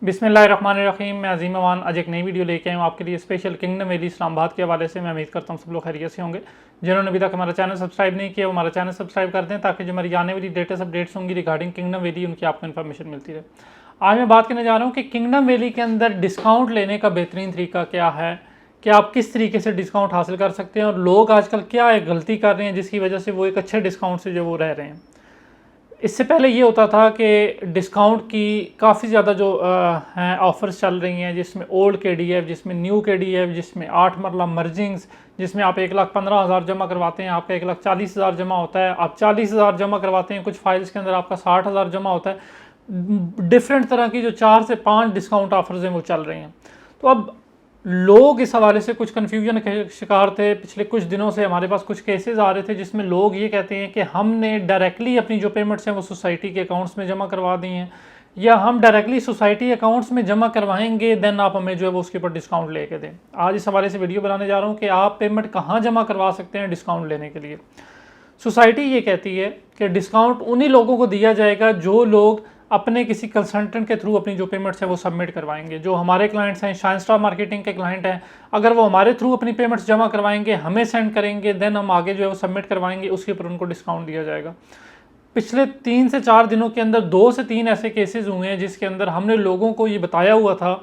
बिस्मिल्लाहिर्रहमानिर्रहीम। मैं अजीम अमान आज एक नई वीडियो लेके आया हूँ आपके लिए स्पेशल किंगडम वैली इस्लामाबाद के हवाले से। मैं उम्मीद करता हूँ सब लोग खैरियत से होंगे। जिन्होंने अभी तक हमारा चैनल सब्सक्राइब नहीं किया वो हमारा चैनल सब्सक्राइब कर दें ताकि जो हमारी आने वाली लेटेस्ट अपडेट्स होंगी रिगार्डिंग किंगडम वैली उनकी आपको इन्फॉर्मेशन मिलती रहे। आज मैं बात करने जा रहा हूँ कि किंगडम वैली के अंदर डिस्काउंट लेने का बेहतरीन तरीका क्या है, कि आप किस तरीके से डिस्काउंट हासिल कर सकते हैं और लोग आजकल क्या एक गलती कर रहे हैं जिसकी वजह से वो एक अच्छे डिस्काउंट से जो वो रह रहे हैं। इससे पहले ये होता था कि डिस्काउंट की काफ़ी ज़्यादा जो हैं ऑफ़र्स चल रही हैं, जिसमें ओल्ड KDF, जिसमें न्यू KDF, जिसमें 8 मरला मर्जिंग्स, जिसमें आप 1,15,000 जमा करवाते हैं आपका 1,40,000 जमा होता है, आप 40,000 जमा करवाते हैं कुछ फाइल्स के अंदर आपका 60,000 जमा होता है। डिफरेंट तरह की जो 4 से 5 डिस्काउंट ऑफर्स हैं वो चल रही हैं। तो अब लोग इस हवाले से कुछ कन्फ्यूजन के शिकार थे। पिछले कुछ दिनों से हमारे पास कुछ केसेस आ रहे थे जिसमें लोग ये कहते हैं कि हमने डायरेक्टली अपनी जो पेमेंट्स हैं वो सोसाइटी के अकाउंट्स में जमा करवा दी हैं, या हम डायरेक्टली सोसाइटी अकाउंट्स में जमा करवाएंगे देन आप हमें जो है वो उसके ऊपर डिस्काउंट लेके दें। आज इस हवाले से वीडियो बनाने जा रहा हूँ कि आप पेमेंट कहाँ जमा करवा सकते हैं डिस्काउंट लेने के लिए। सोसाइटी ये कहती है कि डिस्काउंट उन्हीं लोगों को दिया जाएगा जो लोग अपने किसी कंसल्टेंट के थ्रू अपनी जो पेमेंट्स है वो सबमिट करवाएंगे। जो हमारे क्लाइंट्स हैं, शाइन स्टार मार्केटिंग के क्लाइंट हैं, अगर वो हमारे थ्रू अपनी पेमेंट्स जमा करवाएंगे, हमें सेंड करेंगे, देन हम आगे जो है वो सबमिट करवाएंगे, उसके ऊपर उनको डिस्काउंट दिया जाएगा। पिछले 3 से 4 दिनों के अंदर 2 से 3 ऐसे केसेस हुए हैं जिसके अंदर हमने लोगों को ये बताया हुआ था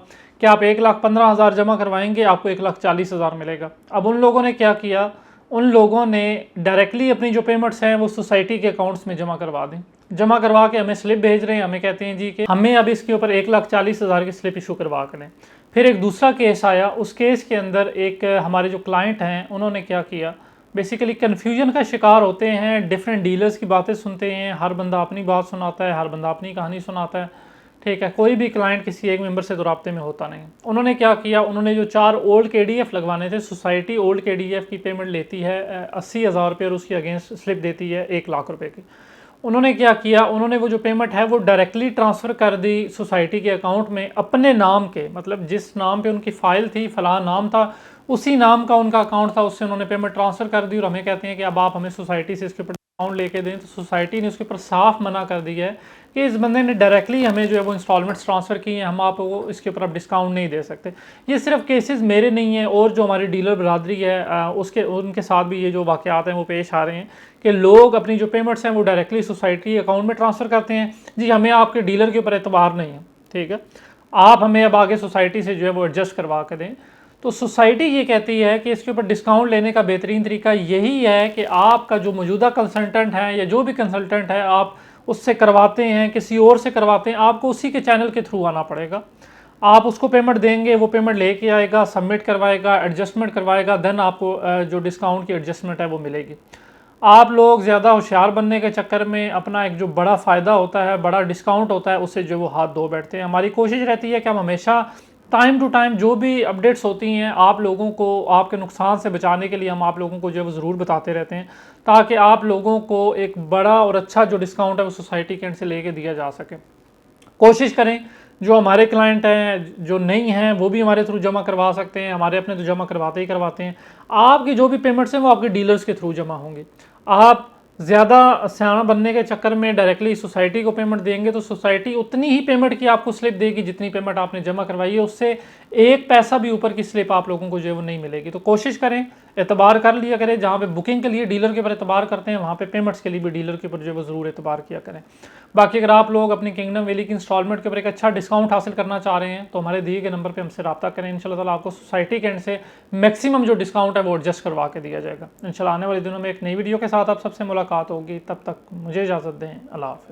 कि आप 1,15,000 जमा करवाएंगे आपको 1,40,000 मिलेगा। अब उन लोगों ने क्या किया, उन लोगों ने डायरेक्टली अपनी जो पेमेंट्स हैं वो सोसाइटी के अकाउंट्स में जमा करवा दी। जमा करवा के हमें स्लिप भेज रहे हैं, हमें कहते हैं जी कि हमें अब इसके ऊपर 1,40,000 की स्लिप इशू करवा करें। फिर एक दूसरा केस आया, उस केस के अंदर एक हमारे जो क्लाइंट हैं उन्होंने क्या किया, बेसिकली कन्फ्यूजन का शिकार होते हैं, डिफरेंट डीलर्स की बातें सुनते हैं, हर बंदा अपनी बात सुनाता है, हर बंदा अपनी कहानी सुनाता है, ठीक है। कोई भी क्लाइंट किसी एक मेंबर से तो राब्ते में होता नहीं। उन्होंने क्या किया, उन्होंने जो 4 ओल्ड KDF लगवाने थे, सोसाइटी ओल्ड KDF की पेमेंट लेती है 80,000 रुपये और उसकी अगेंस्ट स्लिप देती है 1,00,000 रुपये की। उन्होंने क्या किया, उन्होंने वो जो पेमेंट है वो डायरेक्टली ट्रांसफ़र कर दी सोसाइटी के अकाउंट में अपने नाम के, मतलब जिस नाम पे उनकी फ़ाइल थी फलां नाम था, उसी नाम का उनका अकाउंट था, उससे उन्होंने पेमेंट ट्रांसफ़र कर दी और हमें कहते हैं कि अब आप हमें सोसाइटी से इसके ऊपर डिस्काउंट लेके दें। तो सोसाइटी ने उसके ऊपर साफ मना कर दिया है कि इस बंदे ने डायरेक्टली हमें जो है वो इंस्टॉलमेंट्स ट्रांसफ़र की हैं, हम आपको इसके ऊपर अब डिस्काउंट नहीं दे सकते। ये सिर्फ केसेस मेरे नहीं हैं, और जो हमारी डीलर बरादरी है उनके साथ भी ये जो वाक़यात हैं वो पेश आ रहे हैं कि लोग अपनी जो पेमेंट्स हैं वो डायरेक्टली सोसाइटी अकाउंट में ट्रांसफ़र करते हैं। जी हमें आपके डीलर के ऊपर एतबार नहीं है, ठीक है, आप हमें अब आगे सोसाइटी से जो है वो एडजस्ट करवा के दें। तो सोसाइटी ये कहती है कि इसके ऊपर डिस्काउंट लेने का बेहतरीन तरीका यही है कि आपका जो मौजूदा कंसल्टेंट है या जो भी कंसल्टेंट है आप उससे करवाते हैं, किसी और से करवाते हैं, आपको उसी के चैनल के थ्रू आना पड़ेगा। आप उसको पेमेंट देंगे, वो पेमेंट लेके आएगा, सबमिट करवाएगा, एडजस्टमेंट करवाएगा, देन आपको जो डिस्काउंट की एडजस्टमेंट है वो मिलेगी। आप लोग ज़्यादा होशियार बनने के चक्कर में अपना एक जो बड़ा फ़ायदा होता है, बड़ा डिस्काउंट होता है, उससे जो वो हाथ धो बैठते हैं। हमारी कोशिश रहती है कि हम हमेशा टाइम टू टाइम जो भी अपडेट्स होती हैं आप लोगों को आपके नुकसान से बचाने के लिए हम आप लोगों को जो है वो ज़रूर बताते रहते हैं, ताकि आप लोगों को एक बड़ा और अच्छा जो डिस्काउंट है वो सोसाइटी के एंड से लेके दिया जा सके। कोशिश करें जो हमारे क्लाइंट हैं जो नहीं हैं वो भी हमारे थ्रू जमा करवा सकते हैं, हमारे अपने तो जमा करवाते ही करवाते हैं। आपकी जो भी पेमेंट्स हैं वो आपके डीलर्स के थ्रू जमा होंगी। आप ज़्यादा सियाना बनने के चक्कर में डायरेक्टली सोसाइटी को पेमेंट देंगे तो सोसाइटी उतनी ही पेमेंट की आपको स्लिप देगी जितनी पेमेंट आपने जमा करवाई है, उससे 1 पैसा भी ऊपर की स्लिप आप लोगों को जो है वो नहीं मिलेगी। तो कोशिश करें, एतबार कर लिया करें, जहाँ पे बुकिंग के लिए डीलर के ऊपर एतबार करते हैं वहाँ पे पेमेंट्स के लिए भी डीलर के ऊपर जो है वो ज़रूर एतबार किया करें। बाकी अगर आप लोग अपनी किंगडम वैली की इंस्टॉलमेंट के ऊपर एक अच्छा डिस्काउंट हासिल करना चाह रहे हैं तो हमारे दिए गए नंबर पे हमसे रब्ता करें। इंशाल्लाह ताला आपको सोसाइटी के एंड से मैक्सिमम जो डिस्काउंट है वो एडजस्ट करवा के दिया जाएगा। इंशाल्लाह आने वाले दिनों में एक नई वीडियो के साथ आप सबसे मुलाकात होगी। तब तक मुझे इजाज़त दें। अल्लाह हाफ़िज़।